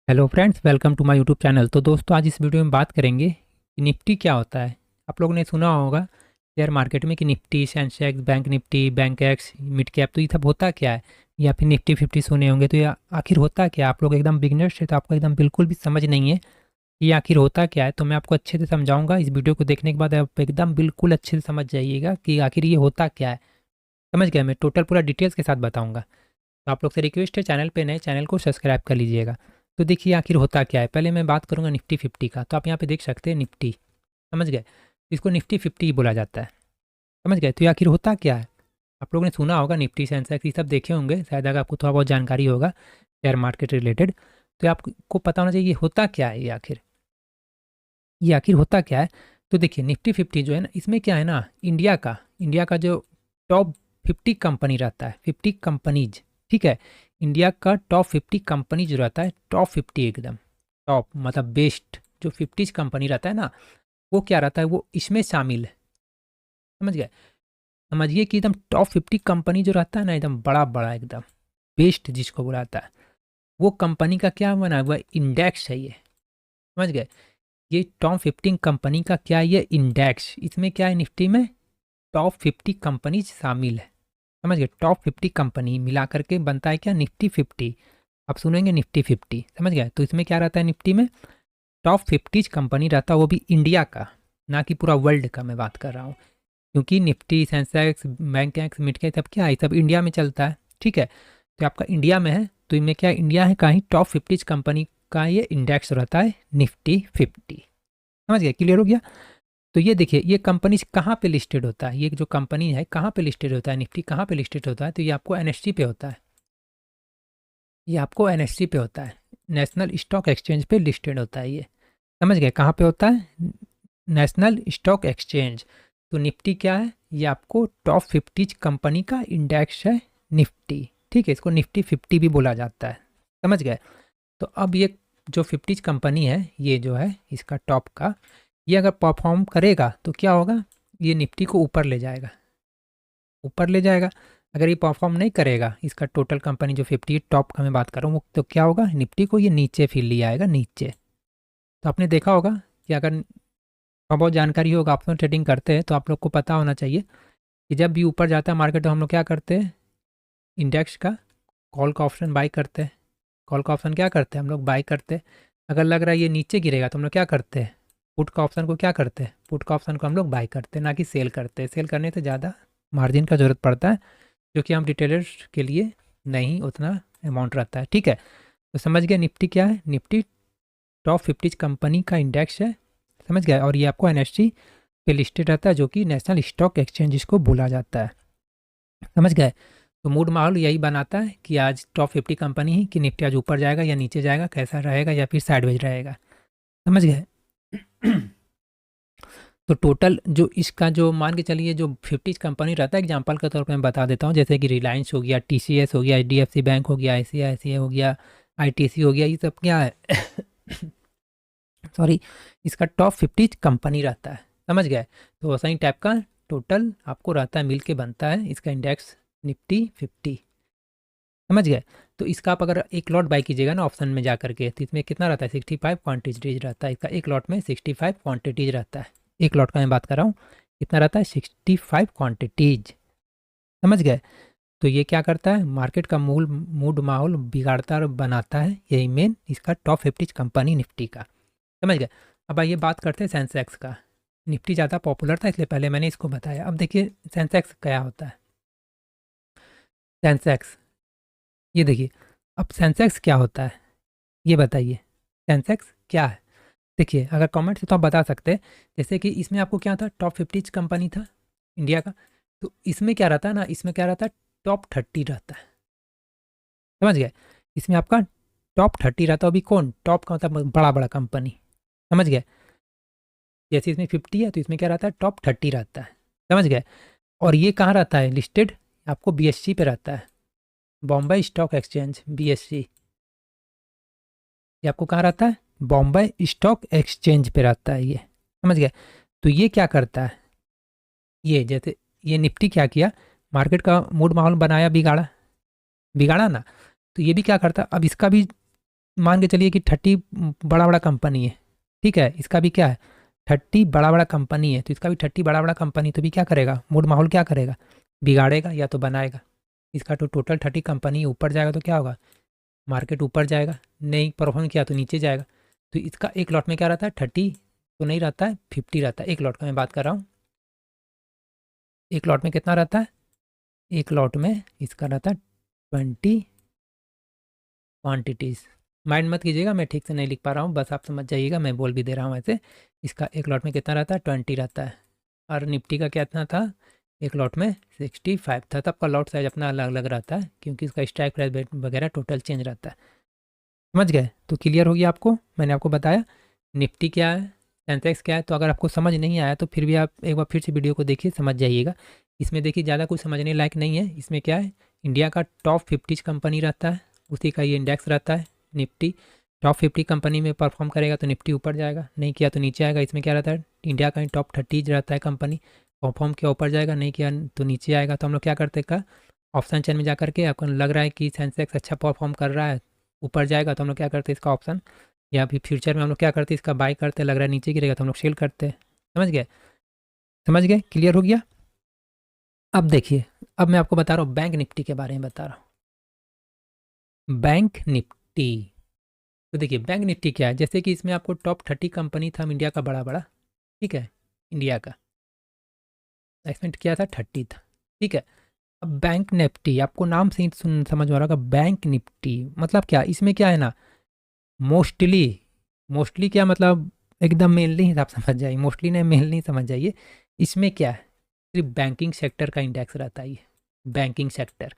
Hello friends, welcome to my YouTube channel. तो दोस्तों, आज इस वीडियो में बात करेंगे कि निफ्टी क्या होता है। आप लोगों ने सुना होगा शेयर मार्केट में कि Nifty, Sensex, bank Nifty, bank x, mid cap, तो ये सब होता क्या है। या फिर निफ्टी 50 सुने होंगे, तो ये आखिर होता क्या है। आप लोग एकदम बिगनर्स है तो आपको एकदम बिल्कुल भी समझ नहीं है कि ये आखिर होता क्या है। तो मैं आपको अच्छे से समझाऊंगा। इस वीडियो को देखने के बाद आप एकदम बिल्कुल अच्छे से समझ जाइएगा कि आखिर ये होता क्या है। समझ गया, मैं टोटल पूरा डिटेल्स के साथ बताऊंगा। तो आप लोग से रिक्वेस्ट है, चैनल पे नए, चैनल को सब्सक्राइब कर लीजिएगा। तो देखिए आखिर होता क्या है। पहले मैं बात करूंगा निफ्टी 50 का। तो आप यहाँ पे देख सकते हैं निफ्टी, समझ गए, इसको निफ्टी 50 बोला जाता है। समझ गए। तो ये आखिर होता क्या है। आप लोगों ने सुना होगा निफ्टी, सेंसेक्स, ये सब देखे होंगे शायद, अगर आपको थोड़ा बहुत जानकारी होगा शेयर मार्केट रिलेटेड। तो आपको पता होना चाहिए ये होता क्या है। ये आखिर होता क्या है। तो देखिए निफ्टी 50 जो है ना, इसमें क्या है ना, इंडिया का जो टॉप 50 कंपनी रहता है, 50 कंपनीज, ठीक है। इंडिया का टॉप 50 कंपनी जो रहता है, टॉप 50 एकदम टॉप मतलब बेस्ट, जो 50 कंपनी रहता है ना, वो क्या रहता है, वो इसमें शामिल है। समझ गए। समझिए कि एकदम टॉप 50 कंपनी जो रहता है ना, एकदम बड़ा बड़ा, एकदम बेस्ट जिसको बुलाता है, वो कंपनी का क्या बना हुआ इंडेक्स है ये। समझ गए। ये टॉप 15 कंपनी का क्या है, ये इंडेक्स, इसमें क्या है, निफ्टी में टॉप 50 कंपनी शामिल है। समझ गए। टॉप 50 कंपनी मिला करके बनता है क्या, निफ्टी 50। आप सुनेंगे निफ्टी 50, समझ गए। तो इसमें क्या रहता है, निफ्टी में टॉप 50 कंपनी रहता है, वो भी इंडिया का, ना कि पूरा वर्ल्ड का मैं बात कर रहा हूँ। क्योंकि Nifty, Sensex, bank x, mid cap, सब क्या है, सब इंडिया में चलता है, ठीक है। तो आपका इंडिया में है, तो इनमें क्या इंडिया है कहीं, टॉप 50 कंपनी का ये इंडेक्स रहता है निफ्टी 50। समझ गए, क्लियर हो गया। तो ये देखिए, ये कंपनी कहाँ पे लिस्टेड होता है, ये जो कंपनी है कहाँ पे लिस्टेड होता है, निफ्टी कहाँ पे लिस्टेड होता है, तो ये आपको एनएससी पे होता है। ये आपको एनएससी पे होता है, नेशनल स्टॉक एक्सचेंज पे लिस्टेड होता है ये। समझ गए, कहाँ पे होता है, नेशनल स्टॉक एक्सचेंज। तो निफ्टी क्या है, ये आपको टॉप 50 कंपनी का इंडेक्स है निफ्टी, ठीक है। इसको निफ्टी 50 भी बोला जाता है। समझ गए। तो अब ये जो 50 कंपनी है, ये जो है इसका टॉप का, ये अगर परफॉर्म करेगा तो क्या होगा, ये निफ्टी को ऊपर ले जाएगा, ऊपर ले जाएगा। अगर ये परफॉर्म नहीं करेगा, इसका टोटल कंपनी जो 50 टॉप का मैं बात कर रहा हूँ, तो क्या होगा, निफ्टी को ये नीचे फिर ले आएगा, नीचे। तो आपने देखा होगा कि अगर थोड़ा बहुत जानकारी होगा, ऑप्शन ट्रेडिंग करते हैं तो आप लोग को पता होना चाहिए कि जब भी ऊपर जाता है मार्केट तो हम लोग क्या करते हैं, इंडेक्स का कॉल का ऑप्शन बाई करते हैं। कॉल का ऑप्शन क्या करते हैं, हम लोग बाई करते हैं। अगर लग रहा है ये नीचे गिरेगा तो हम लोग क्या करते हैं, पुट का ऑप्शन को क्या करते हैं, पुट का ऑप्शन को हम लोग बाई करते हैं, ना कि सेल करते हैं। सेल करने से ज़्यादा मार्जिन का ज़रूरत पड़ता है, जो कि हम रिटेलर्स के लिए नहीं उतना अमाउंट रहता है, ठीक है। तो समझ गया निफ्टी क्या है, निफ्टी टॉप 50 कंपनी का इंडेक्स है। समझ गया। और ये आपको एनएससी पे लिस्टेड रहता है, जो कि नेशनल स्टॉक एक्सचेंज जिसको बोला जाता है। समझ गए। तो मूड माहौल यही बनाता है कि आज टॉप 50 कंपनी ही, कि निफ्टी आज ऊपर जाएगा या नीचे जाएगा, कैसा रहेगा, या फिर साइडवेज रहेगा। समझ गए। तो टोटल जो इसका जो मान के चलिए, जो 50 कंपनी रहता है, एग्जांपल के तौर पे मैं बता देता हूँ, जैसे कि रिलायंस हो गया, टीसीएस हो गया, एचडीएफसी बैंक हो गया, आईसीआईसीआई हो गया, आईटीसी हो गया, ये सब क्या है, सॉरी, इसका टॉप 50 कंपनी रहता है। समझ गए। तो वैसा ही टाइप का टोटल आपको रहता है, मिल के बनता है इसका इंडेक्स निफ्टी 50। समझ गए। तो इसका आप अगर एक लॉट बाई कीजिएगा ना ऑप्शन में जा करके, तो इसमें कितना रहता है, 65 क्वांटिटीज रहता है इसका, एक लॉट में 65 क्वांटिटीज रहता है। एक लॉट का मैं बात कर रहा हूँ, कितना रहता है, 65 क्वांटिटीज। समझ गए। तो ये क्या करता है, मार्केट का मूड माहौल बिगाड़ता और बनाता है, यही मेन इसका टॉप 50 कंपनी निफ्टी का। समझ गए। अब आइए बात करते हैं सेंसेक्स का। निफ्टी ज़्यादा पॉपुलर था इसलिए पहले मैंने इसको बताया। अब देखिए सेंसेक्स क्या होता है। सेंसेक्स, ये देखिए, अब सेंसेक्स क्या होता है, ये बताइए, सेंसेक्स क्या है। देखिए अगर कमेंट से तो आप बता सकते हैं। जैसे कि इसमें आपको क्या था, टॉप 50 कंपनी था इंडिया का। तो इसमें क्या रहता है ना, इसमें क्या रहता है, टॉप 30 रहता है। समझ गए। इसमें आपका टॉप 30 रहता है, अभी कौन टॉप का मतलब बड़ा बड़ा कंपनी। समझ गए। जैसे इसमें 50 है तो इसमें क्या रहता है, टॉप 30 रहता है। समझ गए। और ये कहाँ रहता है लिस्टेड, आपको बीएससी पे रहता है, बॉम्बे स्टॉक एक्सचेंज, बीएससी। ये आपको कहाँ रहता है, बॉम्बे स्टॉक एक्सचेंज पे रहता है ये। समझ गए। तो ये क्या करता है, ये जैसे ये निफ्टी क्या किया, मार्केट का मूड माहौल बनाया, बिगाड़ा, बिगाड़ा ना। तो ये भी क्या करता है, अब इसका भी मान के चलिए कि 30 बड़ा बड़ा कंपनी है, ठीक है, इसका भी क्या है 30 बड़ा बड़ा कंपनी है, तो इसका भी 30 बड़ा बड़ा कंपनी, तो भी क्या करेगा, मूड माहौल क्या करेगा, बिगाड़ेगा या तो बनाएगा। इसका तो टोटल 30 कंपनी ऊपर जाएगा तो क्या होगा, मार्केट ऊपर जाएगा, नहीं परफॉर्म किया तो नीचे जाएगा। तो इसका एक लॉट में क्या रहता है 30 तो नहीं रहता है, 50 रहता है। एक लॉट का मैं बात कर रहा हूँ, एक लॉट में कितना रहता है, एक लॉट में इसका रहता है 20 क्वांटिटीज़। माइंड मत कीजिएगा, मैं ठीक से नहीं लिख पा रहा हूँ, बस आप समझ जाइएगा, मैं बोल भी दे रहा हूँ ऐसे। इसका एक लॉट में कितना रहता है 20 रहता है, और निफ्टी का कितना था, एक लॉट में 65 था। तब का लॉट साइज अपना अलग अलग रहता है, क्योंकि इसका स्ट्राइक प्राइस वगैरह टोटल चेंज रहता है। समझ गए, तो क्लियर हो गया आपको, मैंने आपको बताया निफ्टी क्या है, सेंसेक्स क्या है। तो अगर आपको समझ नहीं आया तो फिर भी आप एक बार फिर से वीडियो को देखिए, समझ जाइएगा। इसमें देखिए ज़्यादा कुछ समझने लायक नहीं है। इसमें क्या है, इंडिया का टॉप 50 कंपनी रहता है, उसी का ये इंडेक्स रहता है निफ्टी। टॉप 50 कंपनी में परफॉर्म करेगा तो निफ्टी ऊपर जाएगा, नहीं किया तो नीचे आएगा। इसमें क्या रहता है, इंडिया का टॉप 30 रहता है कंपनी, परफॉर्म किया ऊपर जाएगा, नहीं किया तो नीचे आएगा। तो हम लोग क्या करते हैं, ऑप्शन चेन में जा करके आपको लग रहा है कि सेंसेक्स अच्छा परफॉर्म कर रहा है, ऊपर जाएगा, तो हम लोग क्या करते हैं इसका ऑप्शन, या फिर फ्यूचर में हम लोग क्या करते हैं इसका बाय करते हैं, लग रहा है नीचे गिरेगा तो हम लोग सेल करते हैं। समझ गए, समझ गए, क्लियर हो गया। अब देखिए, अब मैं आपको बता रहा हूँ बैंक निफ्टी के बारे में बता रहा हूँ, बैंक निफ्टी। तो देखिए बैंक निफ्टी क्या है, जैसे कि इसमें आपको टॉप 30 कंपनी था इंडिया का बड़ा बड़ा, ठीक है, इंडिया का इसमें क्या था 30 था, ठीक है। अब बैंक निफ्टी आपको नाम से ही समझ आ रहा होगा, बैंक निफ्टी मतलब क्या, इसमें क्या है ना, मोस्टली, मोस्टली क्या मतलब, एकदम मेनली ही आप समझ जाइए, मोस्टली नहीं मेनली समझ जाइए। इसमें क्या है, सिर्फ बैंकिंग सेक्टर का इंडेक्स रहता है ये, बैंकिंग सेक्टर।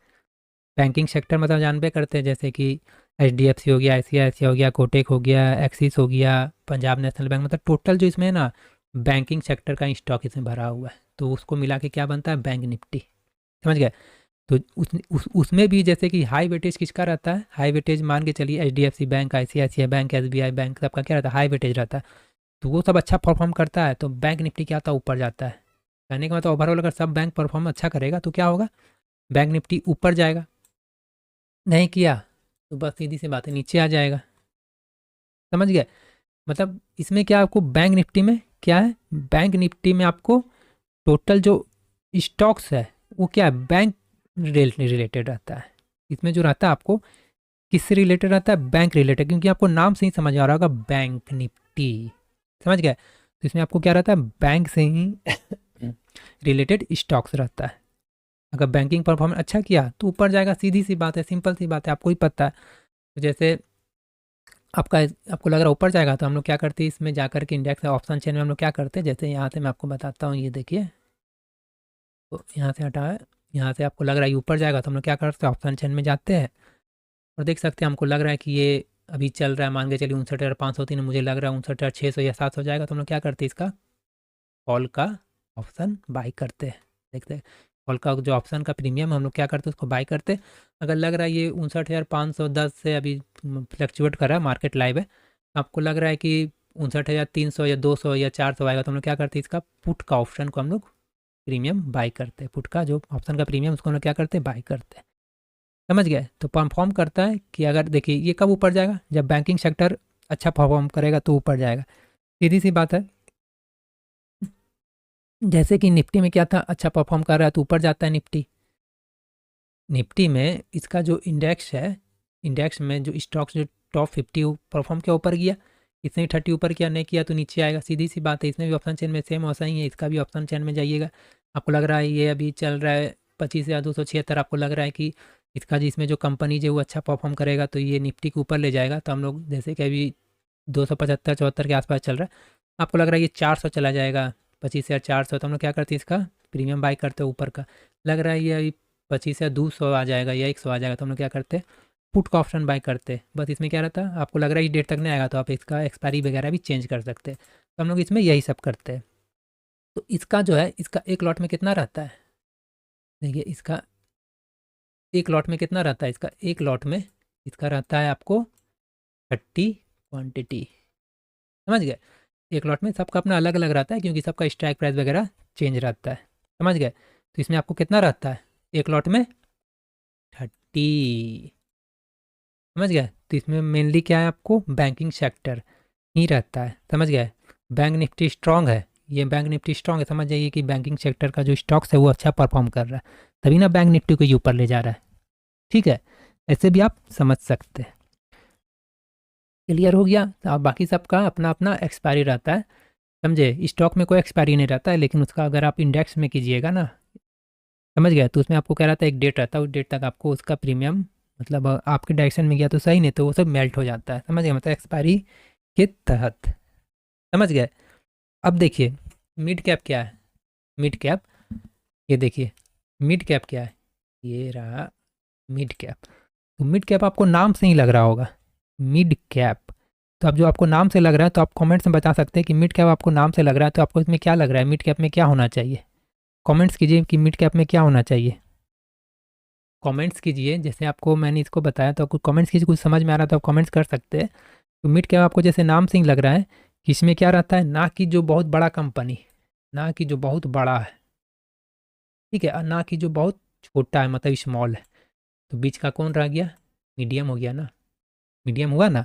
बैंकिंग सेक्टर मतलब जानबे करते हैं, जैसे कि एचडीएफसी हो गया, आईसीआईसीआई हो गया, कोटेक हो गया, एक्सिस हो गया, पंजाब नेशनल बैंक, मतलब टोटल जो इसमें है ना बैंकिंग सेक्टर का स्टॉक इसमें भरा हुआ है, तो उसको मिला के क्या बनता है बैंक निफ्टी। समझ गए। तो उसमें भी जैसे कि हाई वेटेज किसका रहता है, हाई वेटेज मान के चलिए HDFC bank, ICICI bank, SBI bank, सबका क्या रहता है, हाई वेटेज रहता है। तो वो सब अच्छा परफॉर्म करता है तो बैंक निफ्टी क्या होता है, ऊपर जाता है। कहने का मतलब ओवरऑल अगर सब बैंक परफॉर्म अच्छा करेगा तो क्या होगा, बैंक निफ्टी ऊपर जाएगा, नहीं किया तो बस सीधी सी बात है नीचे आ जाएगा। समझ गए। मतलब इसमें क्या आपको बैंक निफ्टी में क्या है, बैंक निफ्टी में आपको टोटल जो स्टॉक्स है वो क्या है, बैंक रिलेटेड रहता है। इसमें जो रहता है आपको किससे रिलेटेड रहता है, बैंक रिलेटेड, क्योंकि आपको नाम से ही समझ आ रहा होगा बैंक निफ्टी। समझ गए। तो इसमें आपको क्या रहता है, बैंक से ही रिलेटेड स्टॉक्स रहता है। अगर बैंकिंग परफॉर्मेंस अच्छा किया तो ऊपर जाएगा, सीधी सी बात है, सिंपल सी बात है, आपको ही पता है। तो जैसे आपका, आपको लग रहा है ऊपर जाएगा तो हम लोग क्या करते हैं, इसमें जाकर के इंडेक्स ऑप्शन चेन में हम लोग क्या करते हैं, जैसे यहाँ से मैं आपको बताता हूँ, ये देखिए, तो यहाँ से हटा है, यहाँ से आपको लग रहा है ये ऊपर जाएगा तो हम लोग क्या करते हैं, ऑप्शन चेन में जाते हैं और देख सकते हैं हमको लग रहा है कि ये अभी चल रहा है, मान के चलिए 59,503, मुझे लग रहा है 59,600 या 700 जाएगा, तो हम लोग क्या करते हैं इसका कॉल का ऑप्शन बाई करते हैं। देखते हैं कॉल का जो ऑप्शन का प्रीमियम हम लोग क्या करते हैं उसको बाई करते हैं। अगर लग रहा है ये 59,510 से अभी फ्लक्चुएट कर रहा है, मार्केट लाइव है, आपको लग रहा है कि 59,300 या 200 या 400 आएगा, तो हम लोग क्या करते हैं इसका पुट का ऑप्शन को हम लोग प्रीमियम बाई करते हैं, पुट का जो ऑप्शन का प्रीमियम उसको हम लोग क्या करते हैं बाई करते हैं। समझ गए। तो परफॉर्म करता है कि अगर देखिए ये कब ऊपर जाएगा, जब बैंकिंग सेक्टर अच्छा परफॉर्म करेगा तो ऊपर जाएगा, सीधी सी बात है। जैसे कि निफ्टी में क्या था, अच्छा परफॉर्म कर रहा है तो ऊपर जाता है निफ्टी। निफ्टी में इसका जो इंडेक्स है, इंडेक्स में जो स्टॉक्स जो टॉप 50 परफॉर्म किया ऊपर गया, इसने 30 ऊपर किया, नहीं किया तो नीचे आएगा, सीधी सी बात है। इसमें भी ऑप्शन चेन में सेम वैसा ही है, इसका भी ऑप्शन चेन में जाइएगा, आपको लग रहा है ये अभी चल रहा है 25,276, आपको लग रहा है कि इसका जिसमें जो कंपनी जो वो अच्छा परफॉर्म करेगा तो ये निफ्टी के ऊपर ले जाएगा। तो हम लोग जैसे कि अभी 275-74 के आसपास चल रहा है, आपको लग रहा है ये 400 चला जाएगा, 25,400, तो हम लोग क्या करते हैं इसका प्रीमियम बाई करते हैं ऊपर का। लग रहा है ये अभी 25 या 200 आ जाएगा या 100 आ जाएगा, तो हम लोग क्या करते हैं पुट का ऑप्शन बाई करते हैं। बस इसमें क्या रहता है, आपको लग रहा है इस डेट तक नहीं आएगा तो आप इसका एक्सपायरी वगैरह भी चेंज कर सकते हैं। तो हम लोग इसमें यही सब करते हैं। तो इसका जो है, इसका एक लॉट में कितना रहता है, देखिए इसका एक लॉट में कितना रहता है, इसका एक लॉट में इसका रहता है आपको 30 क्वांटिटी। समझ गए। एक लॉट में सबका अपना अलग अलग रहता है, क्योंकि सबका स्ट्राइक प्राइस वगैरह चेंज रहता है। समझ गए। तो इसमें आपको कितना रहता है, एक लॉट में 30। समझ गए। तो इसमें मेनली क्या है, आपको बैंकिंग सेक्टर ही रहता है, समझ गए। बैंक निफ्टी स्ट्रांग है, ये बैंक निफ्टी स्ट्रांग है, समझ जाइए कि बैंकिंग सेक्टर का जो स्टॉक्स है वो अच्छा परफॉर्म कर रहा है, तभी ना बैंक निफ्टी को ये ऊपर ले जा रहा है। ठीक है, ऐसे भी आप समझ सकते हैं। क्लियर हो गया। तो अब बाकी सबका अपना अपना एक्सपायरी रहता है, समझे। स्टॉक में कोई एक्सपायरी नहीं रहता है, लेकिन उसका अगर आप इंडेक्स में कीजिएगा ना, समझ गए, तो उसमें आपको कह रहा था एक डेट रहता है, उस डेट तक आपको उसका प्रीमियम, मतलब आपके डायरेक्शन में गया तो सही, नहीं तो वो सब मेल्ट हो जाता है, समझ गए, मतलब एक्सपायरी के तहत, समझ गए। अब देखिए मिड कैप क्या है। मिड कैप, ये देखिए मिड कैप क्या है, ये रहा मिड कैप। तो मिड कैप आपको नाम से ही लग रहा होगा, मिड कैप। तो अब जो आपको नाम से लग रहा है, तो आप कमेंट्स में बता सकते हैं कि मिड कैप आपको नाम से लग रहा है, तो आपको इसमें क्या लग रहा है, मिड कैप में क्या होना चाहिए। कमेंट्स कीजिए कि मिड कैप में क्या होना चाहिए, कमेंट्स कीजिए। जैसे आपको मैंने इसको बताया तो आपको कमेंट्स कीजिए, कुछ समझ में आ रहा तो आप कमेंट्स कर सकते हैं। तो मिड कैप आपको जैसे नाम से ही लग रहा है कि इसमें क्या रहता है, ना कि जो बहुत बड़ा कंपनी, ना कि जो बहुत बड़ा है, ठीक है, और ना कि जो बहुत छोटा है, मतलब स्मॉल है। तो बीच का कौन रह गया, मीडियम हो गया ना, मीडियम हुआ ना।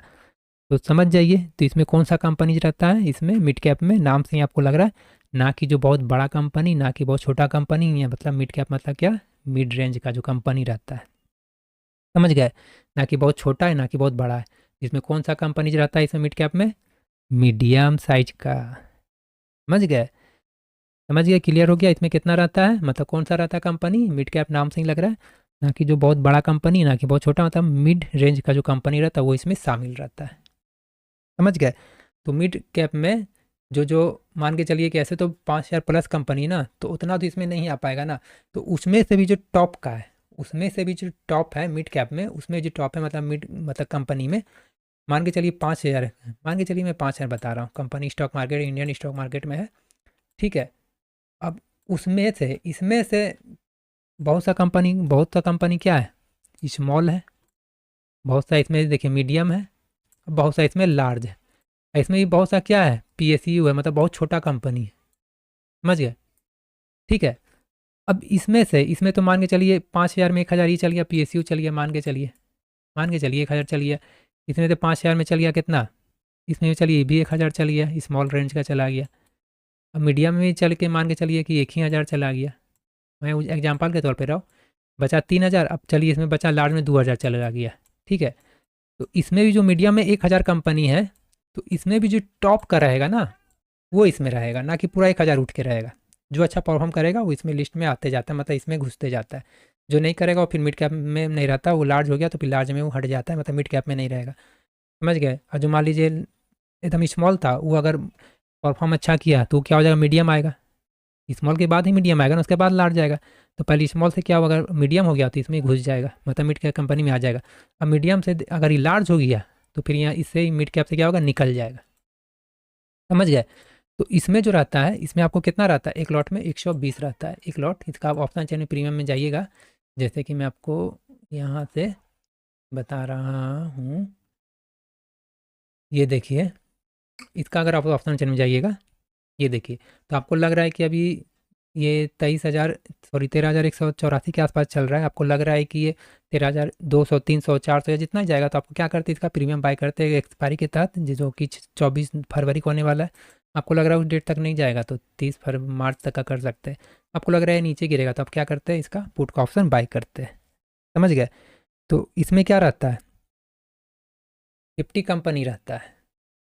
तो समझ जाइए, तो इसमें कौन सा कंपनी रहता है, इसमें मिड कैप में नाम से ही आपको लग रहा है, ना कि जो बहुत बड़ा कंपनी, ना कि बहुत छोटा कंपनी है, मतलब मिड कैप मतलब क्या, मिड रेंज का जो कंपनी रहता है, समझ गए। ना कि बहुत छोटा है, ना कि बहुत बड़ा है। इसमें कौन सा कंपनी रहता है इसमें मिड कैप में, मीडियम साइज का, समझ गए। समझ गए, क्लियर हो गया। इसमें कितना रहता है, मतलब कौन सा रहता है कंपनी, मिड कैप नाम से ही लग रहा है, ना कि जो बहुत बड़ा कंपनी, ना कि बहुत छोटा, मतलब मिड रेंज का जो कंपनी रहता है वो इसमें शामिल रहता है, समझ गए। तो मिड कैप में जो जो मान के चलिए कि ऐसे तो 5,000 प्लस कंपनी ना, तो उतना तो इसमें नहीं आ पाएगा ना। तो उसमें से भी जो टॉप का है, उसमें से भी जो टॉप है मिड कैप में, उसमें जो टॉप है मतलब मिड मतलब कंपनी में, मान के चलिए 5,000 है, मान के चलिए मैं 5,000 बता रहा हूँ, company stock market Indian stock market में है, ठीक है। अब उसमें से इसमें से बहुत सा कंपनी क्या है, स्मॉल है, बहुत सा इसमें देखिए मीडियम है, बहुत सा इसमें लार्ज है, इसमें भी बहुत सा क्या है, पीएसयू है, मतलब बहुत छोटा कंपनी है, समझ गए, ठीक है। अब इसमें से, इसमें तो मान के चलिए 5,000 में 1,000 ही चल गया, पीएसयू चल गया, मान के चलिए 1,000 चल गया। इसमें तो 5,000 में चल गया कितना, इसमें भी चलिए भी 1,000 चल गया, स्मॉल रेंज का चला गया। अब मीडियम में चल के मान के चलिए कि 1,000 चला गया, मैं एग्जाम्पल के तौर पर रहा हूँ, बचा 3,000। अब चलिए इसमें बचा लार्ज में 2,000 चला गया, ठीक है। तो इसमें भी जो मीडियम में 1,000 कंपनी है, तो इसमें भी जो टॉप का रहेगा ना, वो इसमें रहेगा, ना कि पूरा 1,000 उठ के रहेगा। जो अच्छा परफॉर्म करेगा वो इसमें लिस्ट में आते जाता है, मतलब इसमें घुसते जाता है। जो नहीं करेगा वो फिर मिड कैप में नहीं रहता, वो लार्ज हो गया तो फिर लार्ज में वो हट जाता है, मतलब मिड कैप में नहीं रहेगा, समझ गए। और जो मान लीजिए एकदम स्मॉल था, वो अगर परफॉर्म अच्छा किया तो क्या हो जाएगा, मीडियम आएगा, स्मॉल के बाद ही मीडियम आएगा ना, उसके बाद लार्ज जाएगा। तो पहले स्मॉल से क्या होगा, अगर मीडियम हो गया तो इसमें घुस जाएगा, मतलब मिड कैप कंपनी में आ जाएगा। अब मीडियम से अगर ये लार्ज हो गया तो फिर यहाँ इससे ही मिड कैप से क्या होगा, निकल जाएगा, समझ गए। तो इसमें जो रहता है, इसमें आपको कितना रहता है, एक लॉट में 120 रहता है, एक लॉट। इसका आप ऑप्शन चेन प्रीमियम में जाइएगा, जैसे कि मैं आपको यहाँ से बता रहा हूँ, ये देखिए, इसका अगर आप ऑप्शन चेन में जाइएगा, ये देखिए, तो आपको लग रहा है कि अभी ये 23,000, सॉरी 13,184 के आसपास चल रहा है। आपको लग रहा है कि ये 13,200, 300, 400 या जितना ही जाएगा, तो आपको क्या करते हैं, इसका प्रीमियम बाय करते हैं एक्सपायरी के तहत, जो कि 24 फरवरी को होने वाला है। आपको लग रहा है उस डेट तक नहीं जाएगा, तो 30 मार्च तक का कर सकते हैं। आपको लग रहा है नीचे गिरेगा, तो आप क्या करते हैं, इसका पुट का ऑप्शन बाय करते हैं, समझ गए। तो इसमें क्या रहता है, 50 कंपनी रहता है,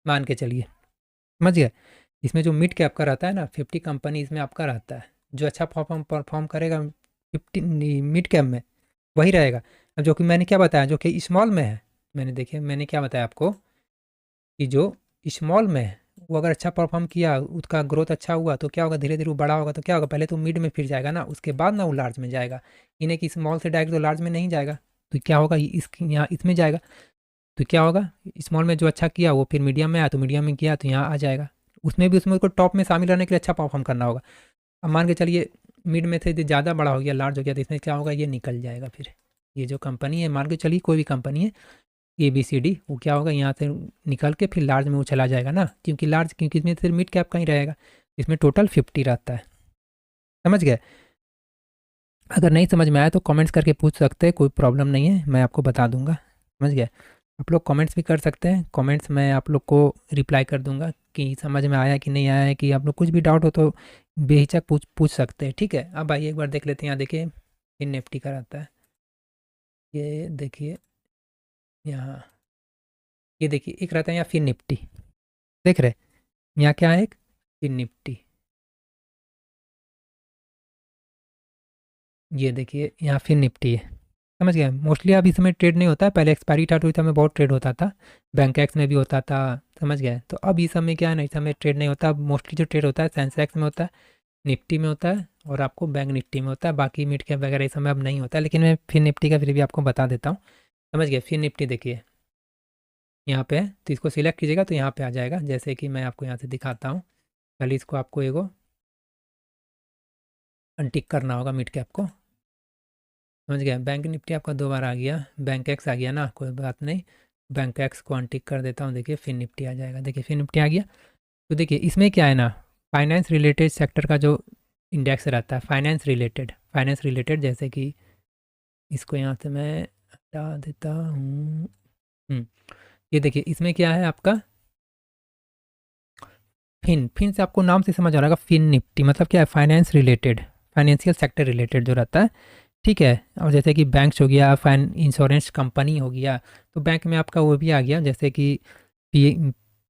मान के चलिए, समझ गए। इसमें जो मिड कैप का रहता है ना, 50 कंपनी इसमें आपका रहता है। जो अच्छा परफॉर्म करेगा 50 मिड कैप में, वही रहेगा। अब जो कि मैंने क्या बताया, जो कि स्मॉल में है, मैंने देखिए मैंने क्या बताया आपको, कि जो स्मॉल में है वो अगर अच्छा परफॉर्म किया, उसका ग्रोथ अच्छा हुआ, तो क्या होगा, धीरे धीरे वो बड़ा होगा, तो क्या होगा, पहले तो मिड में फिर जाएगा ना, उसके बाद ना वो लार्ज में जाएगा। इन्हें कि स्मॉल से डायरेक्ट तो लार्ज में नहीं जाएगा, तो क्या होगा, इस यहाँ इसमें जाएगा। तो क्या होगा, स्मॉल में जो अच्छा किया वो फिर मीडियम में आया, तो मीडियम में किया तो यहाँ आ जाएगा। उसमें भी उसमें को टॉप में शामिल रहने के लिए अच्छा परफॉर्म करना होगा। अब मान के चलिए मिड में से ज़्यादा बड़ा हो गया, लार्ज हो गया, तो इसमें क्या होगा, ये निकल जाएगा फिर। ये जो कंपनी है, मान के चलिए कोई भी कंपनी है ABCD, वो क्या होगा, यहाँ से निकल के फिर लार्ज में वो चला जाएगा ना, क्योंकि इसमें सिर्फ मिड कैप का ही रहेगा। इसमें टोटल 50 रहता है, समझ गए। अगर नहीं समझ में आया तो कमेंट्स करके पूछ सकते हैं, कोई प्रॉब्लम नहीं है, मैं आपको बता दूंगा, समझ गए। आप लोग कमेंट्स भी कर सकते हैं, कमेंट्स में आप लोग को रिप्लाई कर दूंगा कि समझ में आया कि नहीं आया है, कि आप लोग कुछ भी डाउट हो तो बेहिचक पूछ पूछ सकते हैं। ठीक है, अब आइए एक बार देख लेते हैं। यहाँ देखिए फिन निफ्टी का रहता है, ये देखिए यहाँ, ये देखिए एक रहता है यहाँ फिन निफ्टी, देख रहे हैं? यहाँ क्या है, एक फिन निफ्टी, ये देखिए यहाँ फिन निफ्टी है। समझ गए? मोस्टली अब इस समय ट्रेड नहीं होता है, पहले एक्सपायरी था तो इस समय बहुत ट्रेड होता था, बैंक एक्स में भी होता था। समझ गए? तो अब इस समय क्या है ना, इस समय ट्रेड नहीं होता। अब मोस्टली जो ट्रेड होता है सेंसेक्स में होता है, निफ्टी में होता है, और आपको बैंक निफ्टी में होता है। बाकी मिड कैप वगैरह इस समय अब नहीं होता है, लेकिन मैं फिर निफ्टी का फिर भी आपको बता देता हूँ। समझ गए? फिर निफ्टी देखिए यहाँ पे है, तो इसको सिलेक्ट कीजिएगा तो यहाँ पे आ जाएगा। जैसे कि मैं आपको यहाँ से दिखाता हूँ, पहले इसको आपको एगो अनटिक करना होगा मिड कैप को। समझ गया? बैंक निफ्टी आपका 2 बार आ गया, बैंक एक्स आ गया ना, कोई बात नहीं, बैंक एक्स को अनटिक कर देता हूँ। देखिए फिर निफ्टी आ जाएगा, देखिए फिर निफ्टी आ गया। तो देखिए इसमें क्या है ना, फाइनेंस रिलेटेड सेक्टर का जो इंडेक्स रहता है, फाइनेंस रिलेटेड, जैसे कि इसको यहाँ से मैं हटा देता हूँ। ये देखिए इसमें क्या है आपका फिन से आपको नाम से समझ आ रहा होगा, फिन निफ्टी मतलब क्या है, finance related, financial sector related जो रहता है। ठीक है, और जैसे कि बैंक्स हो गया, फाइन इंश्योरेंस कंपनी हो गया, तो बैंक में आपका वो भी आ गया, जैसे कि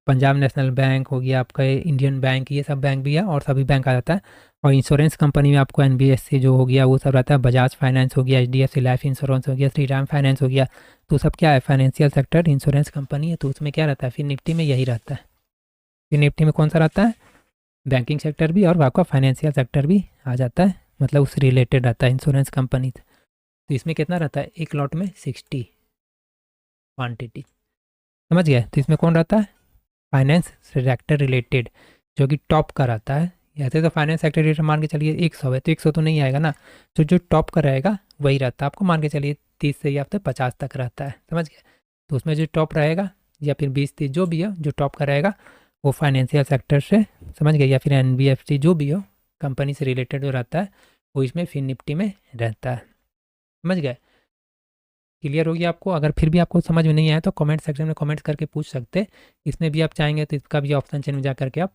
पंजाब नेशनल बैंक हो गया, आपका इंडियन बैंक, ये सब बैंक भी है, और सभी बैंक आ जाता है। और इंश्योरेंस कंपनी में आपको एनबीएफसी जो हो गया वो सब रहता है, बजाज फाइनेंस हो गया, एचडीएफसी लाइफ इंश्योरेंस हो गया, श्री राम फाइनेंस हो गया। तो सब क्या है, फाइनेंशियल सेक्टर इंश्योरेंस कंपनी है, तो उसमें क्या रहता है, फिर निफ्टी में यही रहता है। फिर निफ्टी में कौन सा रहता है, बैंकिंग सेक्टर भी और आपका फाइनेंशियल सेक्टर भी आ जाता है, मतलब उससे रिलेटेड रहता है इंश्योरेंस कंपनी। तो इसमें कितना रहता है, एक लॉट में 60 क्वांटिटी। समझ गए? तो इसमें कौन रहता है, फाइनेंस सेक्टर रिलेटेड, जो कि टॉप का रहता है। ऐसे तो फाइनेंस सेक्टर रिलेटेड मान के चलिए 100 है, तो 100 तो नहीं आएगा ना, तो जो टॉप का रहेगा वही रहता है। आपको मान के चलिए 30 से या फिर 50 तक रहता है। समझ गए? तो उसमें जो टॉप रहेगा, या फिर 20-30 जो भी है, जो टॉप का रहेगा वो फाइनेंशियल सेक्टर से, समझ गए, या फिर एनबीएफसी जो भी हो, कंपनी से रिलेटेड जो रहता है वो इसमें फिन निफ्टी में रहता है। समझ गए? क्लियर हो गया आपको? अगर फिर भी आपको समझ में नहीं आया तो कमेंट सेक्शन में कमेंट्स करके पूछ सकते हैं। इसमें भी आप चाहेंगे तो इसका भी ऑप्शन चेन में जा करके आप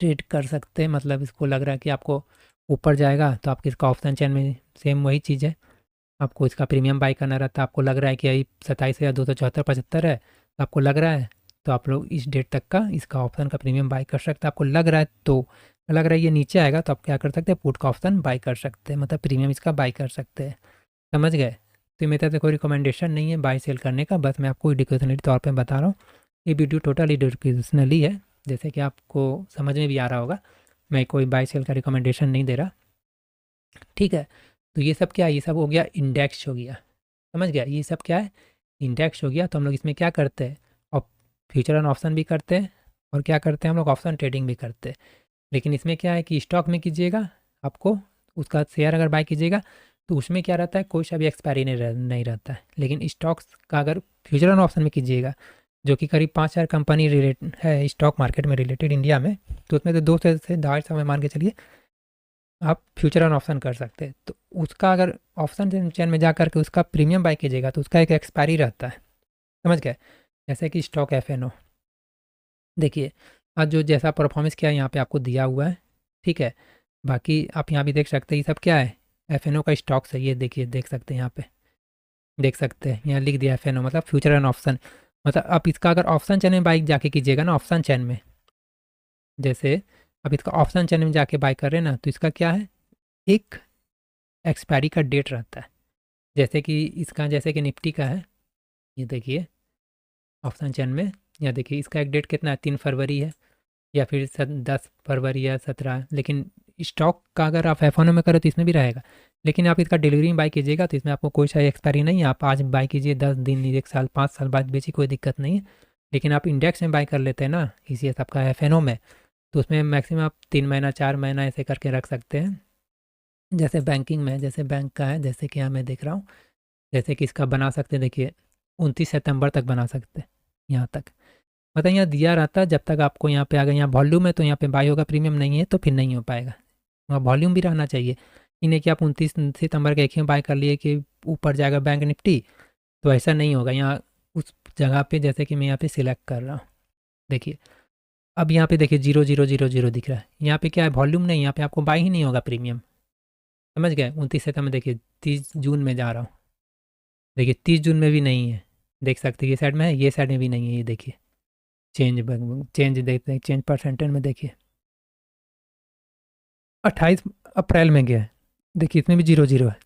ट्रेड कर सकते हैं। मतलब इसको लग रहा है कि आपको ऊपर जाएगा तो आपके इसका ऑप्शन चेन में सेम वही चीज़ है, आपको इसका प्रीमियम बाई करना रहता है। आपको लग रहा है कि अभी 27,274.75 है, तो आपको लग रहा है तो आप लोग इस डेट तक का इसका ऑप्शन का प्रीमियम बाई कर सकते हैं। आपको लग रहा है तो, लग रहा है ये नीचे आएगा तो आप क्या कर सकते हैं, पुट का ऑप्शन बाई कर सकते हैं, मतलब प्रीमियम इसका बाई कर सकते हैं। समझ गए? तो मेरी तरफ से कोई रिकमेंडेशन नहीं है बाई सेल करने का, बस मैं आपको एजुकेशनली तौर पे बता रहा हूँ। ये वीडियो टोटल एजुकेशनली है, जैसे कि आपको समझ में भी आ रहा होगा, मैं कोई बाई सेल का रिकमेंडेशन नहीं दे रहा। ठीक है, तो ये सब क्या है, ये सब हो गया इंडेक्स हो गया। समझ गया? ये सब क्या है, इंडेक्स हो गया। तो हम लोग इसमें क्या करते हैं, और फ्यूचर एंड ऑप्शन भी करते हैं, और क्या करते हैं हम लोग, ऑप्शन ट्रेडिंग भी करते हैं। लेकिन इसमें क्या है कि स्टॉक में कीजिएगा, आपको उसका शेयर अगर बाय कीजिएगा तो उसमें क्या रहता है, कोई सा भी एक्सपायरी नहीं रहता है। लेकिन स्टॉक्स का अगर फ्यूचर एंड ऑप्शन में कीजिएगा, जो कि करीब 5,000 कंपनी रिलेट है स्टॉक मार्केट में रिलेटेड इंडिया में, तो उसमें से 2 से 2.5 में मान के चलिए आप फ्यूचर एंड ऑप्शन कर सकते हैं। तो उसका अगर ऑप्शन चेन में जा करके उसका प्रीमियम बाय कीजिएगा तो उसका एक एक्सपायरी रहता है। समझ गए? जैसे कि स्टॉक एफ देखिए आज जो जैसा परफॉर्मेंस किया यहाँ पे आपको दिया हुआ है। ठीक है, बाकी आप यहाँ भी देख सकते हैं, ये सब क्या है, एफ का स्टॉक्स है। ये देखिए, देख सकते हैं यहाँ पे, देख सकते हैं यहाँ लिख दिया एफ मतलब फ्यूचर एंड ऑप्शन। मतलब आप इसका अगर ऑप्शन चैन में बाइक जाके कीजिएगा ना, ऑप्शन चैन में, जैसे अब इसका ऑप्शन चैन में जाके बाई कर रहे हैं ना, तो इसका क्या है, एक एक्सपायरी का डेट रहता है। जैसे कि इसका, जैसे कि निफ्टी का है, ये देखिए ऑप्शन चैन में, या देखिए इसका एक डेट कितना है, 3 फरवरी है, या फिर 10 फरवरी या 17। लेकिन स्टॉक का अगर आप एफ में करें तो इसमें भी रहेगा, लेकिन आप इसका डिलीवरी में बाई कीजिएगा तो इसमें आपको कोई सा एक्सपायरी नहीं है। आप आज बाई कीजिए, 10 दिन, 1 साल, 5 साल बाद बेची, कोई दिक्कत नहीं है। लेकिन आप इंडेक्स में बाई कर लेते हैं ना, इसी आपका एफ में, तो उसमें मैक्सिमम आप 3 महीना 4 महीना ऐसे करके रख सकते हैं। जैसे बैंकिंग में, जैसे बैंक का है, जैसे कि यहाँ मैं देख रहा हूँ, जैसे कि इसका बना सकते हैं, देखिए 29 सितंबर तक बना सकते हैं, यहाँ तक। मतलब यहाँ दिया रहता है, जब तक आपको यहाँ पे आ गया, यहाँ वॉल्यूम है तो यहाँ पे बाई होगा, प्रीमियम नहीं है तो फिर नहीं हो पाएगा। वहाँ वॉल्यूम भी रहना चाहिए, इन्हें कि आप 29 सितंबर के एक ही बाई कर लिए कि ऊपर जाएगा बैंक निफ्टी, तो ऐसा नहीं होगा। यहाँ जगह पे जैसे कि मैं यहाँ पे सिलेक्ट कर रहा हूँ, देखिए अब यहाँ पे देखिए 0,000 दिख रहा है। यहाँ पे क्या है, वॉल्यूम नहीं, यहाँ पे आपको बाई ही नहीं होगा प्रीमियम, समझ गए। 29 से मैं देखिए 30 जून में जा रहा हूँ, देखिए 30 जून में भी नहीं है, देख सकते हैं ये साइड में है, ये साइड में भी नहीं है, ये देखिए चेंज देखते हैं, चेंज परसेंटेज में देखिए 28 अप्रैल में गया है, देखिए इसमें भी 0,0 है,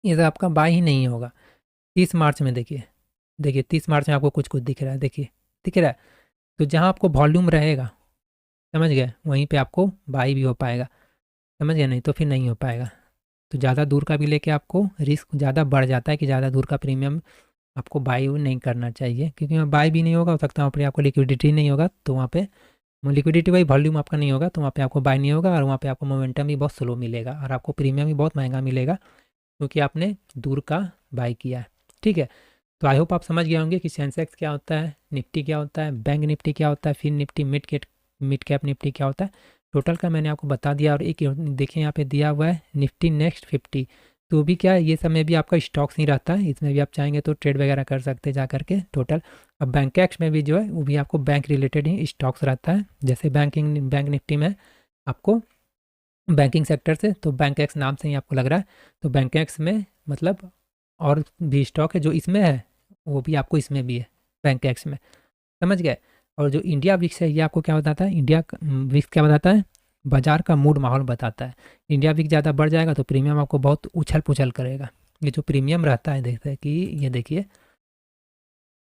ये तो आपका बाई ही नहीं होगा। 30 मार्च में देखिए, देखिए 30 मार्च में आपको कुछ कुछ दिख रहा है, देखिए दिख रहा है। तो जहाँ आपको वॉल्यूम रहेगा, समझ गए, वहीं पे आपको बाई भी हो पाएगा, समझ गए, नहीं तो फिर नहीं हो पाएगा। तो ज़्यादा दूर का भी लेके आपको रिस्क ज़्यादा बढ़ जाता है कि ज़्यादा दूर का प्रीमियम आपको बाई नहीं करना चाहिए, क्योंकि वहाँ बाई भी नहीं होगा, हो सकता है वहाँ पर आपको लिक्विडिटी नहीं होगा, तो वहाँ पे लिक्विडिटी वाई वॉल्यूम आपका नहीं होगा, तो वहाँ पे आपको बाई नहीं होगा, और वहाँ पे आपको मोमेंटम भी बहुत स्लो मिलेगा, और आपको प्रीमियम भी बहुत महंगा मिलेगा, क्योंकि आपने दूर का बाई किया है। ठीक है, तो आई होप आप समझ गए होंगे कि सेंसेक्स क्या होता है, निफ्टी क्या होता है, बैंक निफ्टी क्या होता है, फिर निफ्टी मिड कैप निफ्टी क्या होता है, टोटल का मैंने आपको बता दिया। और एक देखिए यहाँ पे दिया हुआ है निफ्टी नेक्स्ट 50, तो भी क्या है, ये सब में भी आपका स्टॉक्स नहीं रहता है, इसमें भी आप चाहेंगे तो ट्रेड वगैरह कर सकते हैं जा करके टोटल। अब बैंक एक्स में भी जो है वो भी आपको बैंक रिलेटेड ही स्टॉक्स रहता है, जैसे बैंक निफ्टी में आपको बैंकिंग सेक्टर से, तो बैंक एक्स नाम से ही आपको लग रहा है, तो बैंक एक्स में मतलब और भी स्टॉक है जो इसमें है, वो भी आपको इसमें भी है बैंक एक्स में, समझ गए। और जो इंडिया विक्स है ये आपको क्या बताता है, इंडिया विक्स क्या बताता है, बाजार का मूड माहौल बताता है। इंडिया विक्स ज़्यादा बढ़ जाएगा तो प्रीमियम आपको बहुत उछल पुछल करेगा। ये जो प्रीमियम रहता है, देखते हैं कि ये देखिए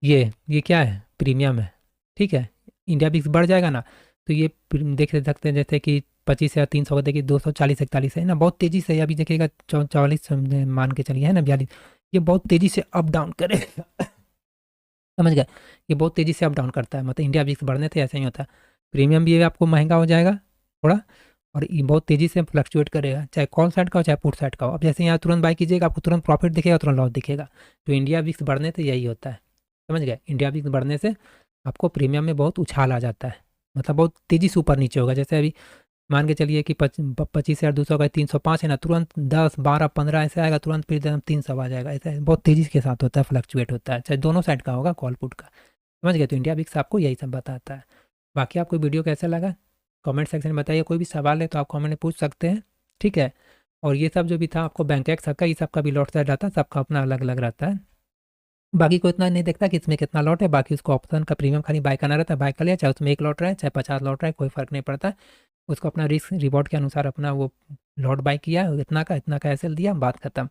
ये क्या है, प्रीमियम है, ठीक है। इंडिया विक्स बढ़ जाएगा ना, तो ये देख सकते हैं जैसे कि 25 या 300 का देखिए 240 41 है ना, बहुत तेज़ी से अभी देखिएगा 44 मान के चलिए है ना 42, ये बहुत तेज़ी से अप डाउन करेगा समझ गए, ये बहुत तेज़ी से अप डाउन करता है, मतलब इंडिया विक्स बढ़ने से ऐसा ही होता है। प्रीमियम भी आपको महंगा हो जाएगा थोड़ा, और ये बहुत तेज़ी से फ्लक्चुएट करेगा, चाहे कॉल साइड का हो चाहे पुट साइड का हो। अब जैसे यहाँ तुरंत बाई कीजिएगा आपको तुरंत प्रॉफिट दिखेगा, तुरंत लॉस दिखेगा। तो इंडिया विक्स बढ़ने से यही होता है, समझ गए। इंडिया विक्स बढ़ने से आपको प्रीमियम में बहुत उछाल आ जाता है, मतलब बहुत तेज़ी से ऊपर नीचे होगा। जैसे अभी मान के चलिए कि 25,200 का 305 है ना, तुरंत 10 12 15 ऐसे आएगा, तुरंत फिर 300 आ जाएगा, ऐसा बहुत तेज़ी के साथ होता है, फ्लक्चुएट होता है, चाहे दोनों साइड का होगा कॉल पुट का, समझ गए। तो इंडिया विक्स आपको यही सब बताता है। बाकी आपको वीडियो कैसा लगा कमेंट सेक्शन में बताइए, कोई भी सवाल है तो आप कमेंट में पूछ सकते हैं, ठीक है। और ये सब जो भी था आपको बैंक एक्स सबका, ये सबका भी लॉट साइड रहता है, सबका अपना अलग अलग रहता है। बाकी को इतना नहीं देखता कि इसमें कितना लॉट है, बाकी उसको ऑप्शन का प्रीमियम खाली बाय करना रहता है, बाय कर लिया, चाहे उसमें 1 लॉट रहे चाहे 50 लॉट रहे, कोई फर्क नहीं पड़ता। उसको अपना रिस्क रिवॉर्ड के अनुसार अपना वो लॉट बाय किया, इतना का ऐसे दिया, बात खत्म।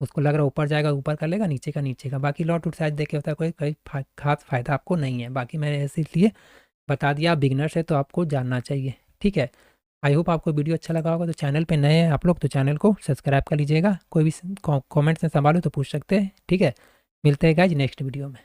उसको लग रहा है ऊपर जाएगा ऊपर कर लेगा, नीचे का नीचे का, बाकी लॉट उट साइज देखे होता है, कोई कोई खास फायदा आपको नहीं है। बाकी मैंने इसलिए बता दिया, बिगनर्स है तो आपको जानना चाहिए, ठीक है। आई होप आपको वीडियो अच्छा लगा होगा। तो चैनल पे नए हैं आप लोग तो चैनल को सब्सक्राइब कर लीजिएगा, कोई भी कमेंट्स में सवाल हो तो पूछ सकते हैं, ठीक है। मिलते हैं गाइज नेक्स्ट वीडियो में।